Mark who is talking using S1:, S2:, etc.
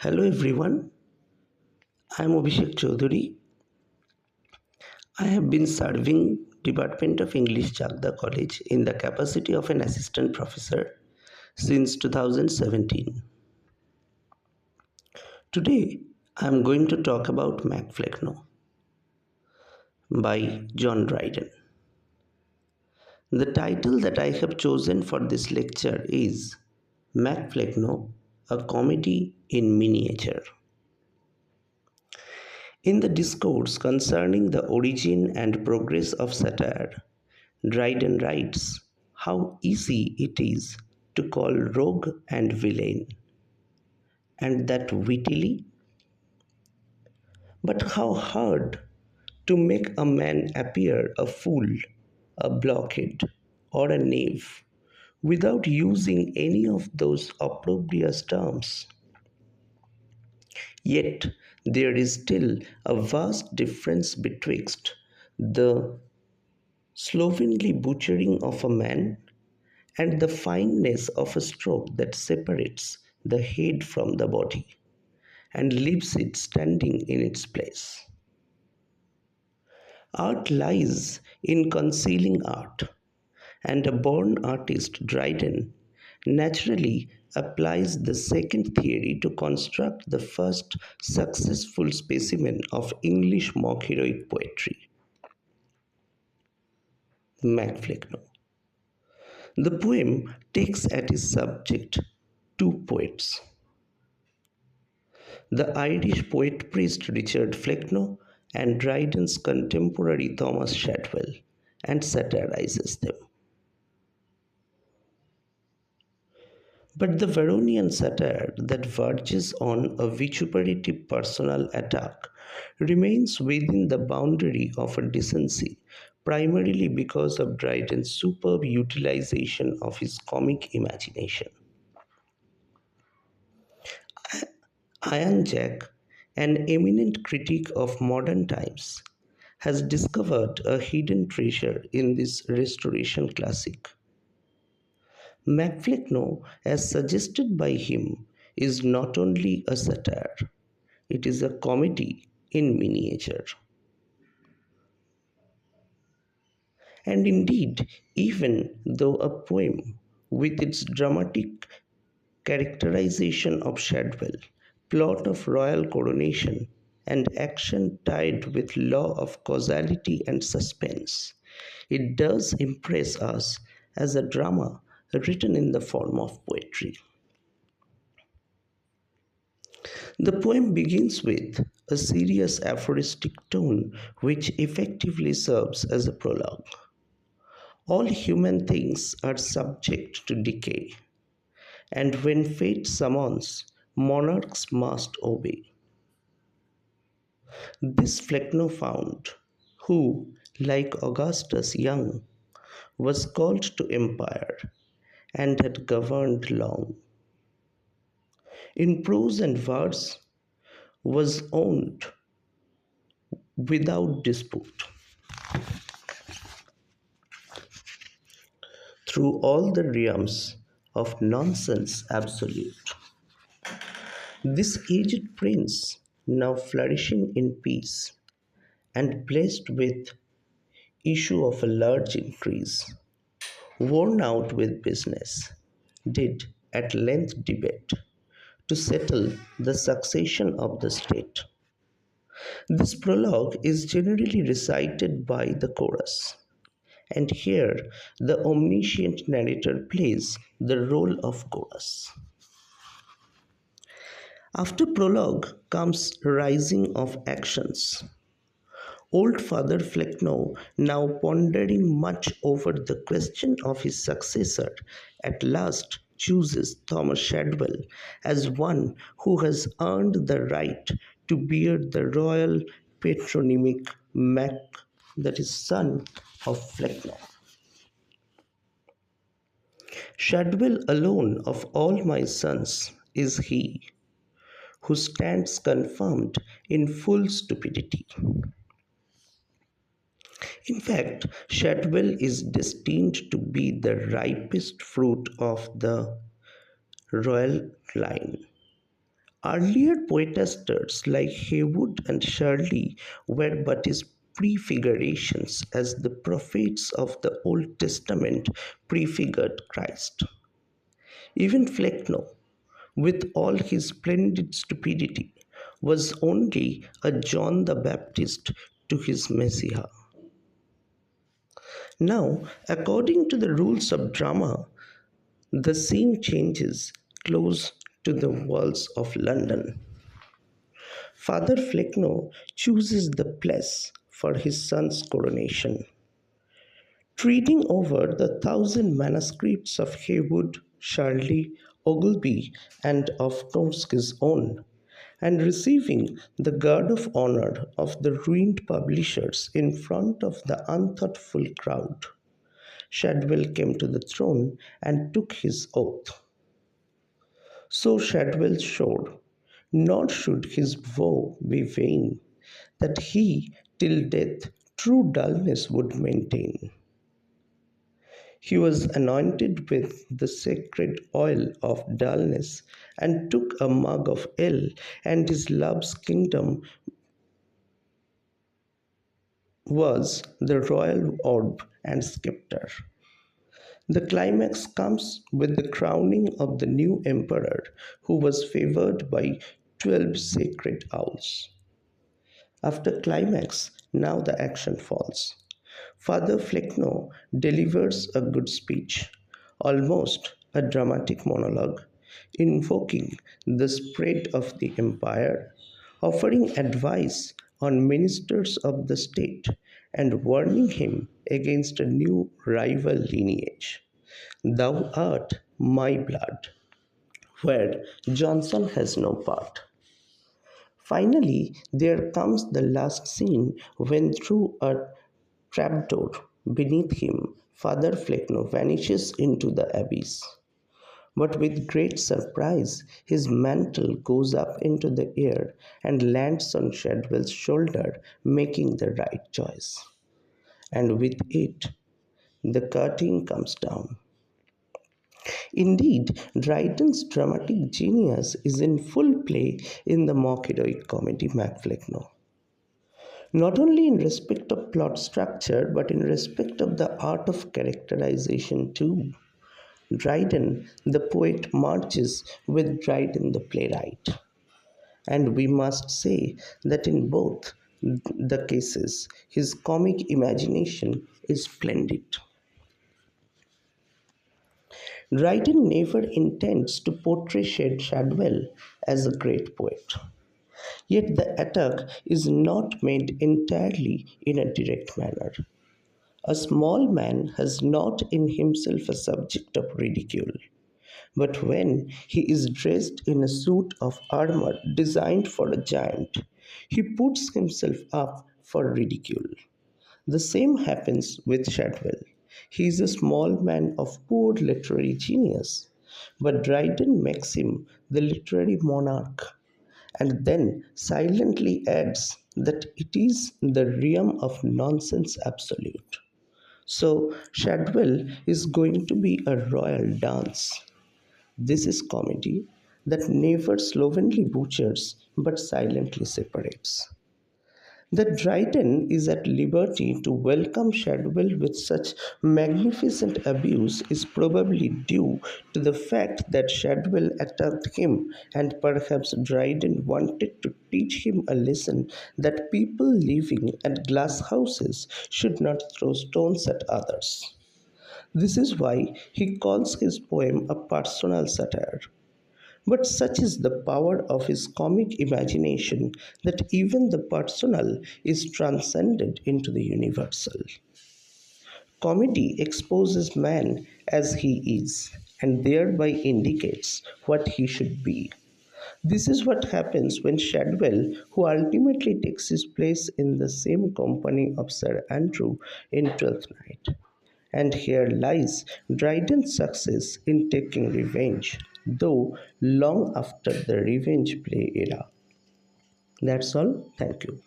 S1: Hello everyone, I am Abhishek Chaudhary. I have been serving Department of English Chakda College in the capacity of an assistant professor since 2017. Today I am going to talk about Flecknoe by John Dryden. The title that I have chosen for this lecture is Flecknoe, a comedy in miniature. In the discourse concerning the origin and progress of satire, Dryden writes how easy it is to call rogue and villain, and that wittily, but how hard to make a man appear a fool, a blockhead, or a knave without using any of those opprobrious terms. Yet there is still a vast difference betwixt the slovenly butchering of a man and the fineness of a stroke that separates the head from the body and leaves it standing in its place. Art lies in concealing art, and a born artist, Dryden, naturally applies the second theory to construct the first successful specimen of English mock heroic poetry, Flecknoe. The poem takes as its subject two poets, the Irish poet priest Richard Flecknoe and Dryden's contemporary Thomas Shadwell, and satirizes them. But the Veronian satire that verges on a vituperative personal attack remains within the boundary of a decency, primarily because of Dryden's superb utilization of his comic imagination. Ian Jack, an eminent critic of modern times, has discovered a hidden treasure in this restoration classic. Flecknoe, as suggested by him, is not only a satire, it is a comedy in miniature. And indeed, even though a poem with its dramatic characterization of Shadwell, plot of royal coronation, and action tied with law of causality and suspense, it does impress us as a drama written in the form of poetry. The poem begins with a serious aphoristic tone which effectively serves as a prologue. All human things are subject to decay, and when fate summons, monarchs must obey. This Flecknoe found, who, like Augustus Young, was called to empire and had governed long. In prose and verse was owned without dispute through all the realms of nonsense absolute. This aged prince, now flourishing in peace and blessed with issue of a large increase, worn out with business, did at length debate to settle the succession of the state. This prologue is generally recited by the chorus, and here the omniscient narrator plays the role of chorus. After prologue comes rising of actions. Old Father Flecknoe, now pondering much over the question of his successor, at last chooses Thomas Shadwell as one who has earned the right to bear the royal patronymic Mac, that is, son of Flecknoe. Shadwell alone of all my sons is he who stands confirmed in full stupidity. In fact, Shadwell is destined to be the ripest fruit of the royal line, Earlier poetasters like Haywood and Shirley were but his prefigurations as the prophets of the Old Testament prefigured Christ. Even Flecknoe, with all his splendid stupidity, was only a John the Baptist to his Messiah. Now, according to the rules of drama, the scene changes close to the walls of London. Father Flecknoe chooses the place for his son's coronation. Reading over the thousand manuscripts of Haywood, Shirley, Ogilvy, and of Tomsky's own, and receiving the guard of honor of the ruined publishers in front of the unthoughtful crowd, Shadwell came to the throne and took his oath. So Shadwell showed, nor should his vow be vain, that he till death true dullness would maintain. He was anointed with the sacred oil of dullness, and took a mug of ale, and his love's kingdom was the royal orb and scepter. The climax comes with the crowning of the new emperor, who was favored by 12 sacred owls. After climax, now the action falls. Father Flecknoe delivers a good speech, almost a dramatic monologue, invoking the spread of the empire, offering advice on ministers of the state, and warning him against a new rival lineage. Thou art my blood, where Johnson has no part. Finally, there comes the last scene when, through a trapdoor beneath him, Father Flecknoe vanishes into the abyss. But with great surprise, his mantle goes up into the air and lands on Shadwell's shoulder, making the right choice. And with it, the curtain comes down. Indeed, Dryden's dramatic genius is in full play in the mock heroic comedy Flecknoe. Not only in respect of plot structure, but in respect of the art of characterization too. Dryden, the poet, marches with Dryden, the playwright. And we must say that in both the cases, his comic imagination is splendid. Dryden never intends to portray Shadwell as a great poet. Yet the attack is not made entirely in a direct manner. A small man has not in himself a subject of ridicule, but when he is dressed in a suit of armor designed for a giant, he puts himself up for ridicule. The same happens with Shadwell. He is a small man of poor literary genius, but Dryden makes him the literary monarch, and then silently adds that it is the realm of nonsense absolute. So, Shadwell is going to be a royal dance. This is comedy that never slovenly butchers but silently separates. That Dryden is at liberty to welcome Shadwell with such magnificent abuse is probably due to the fact that Shadwell attacked him, and perhaps Dryden wanted to teach him a lesson that people living at glass houses should not throw stones at others. This is why he calls his poem a personal satire. But such is the power of his comic imagination that even the personal is transcended into the universal. Comedy exposes man as he is and thereby indicates what he should be. This is what happens when Shadwell, who ultimately takes his place in the same company of Sir Andrew in Twelfth Night. And here lies Dryden's success in taking revenge, though long after the revenge play era. That's all. Thank you.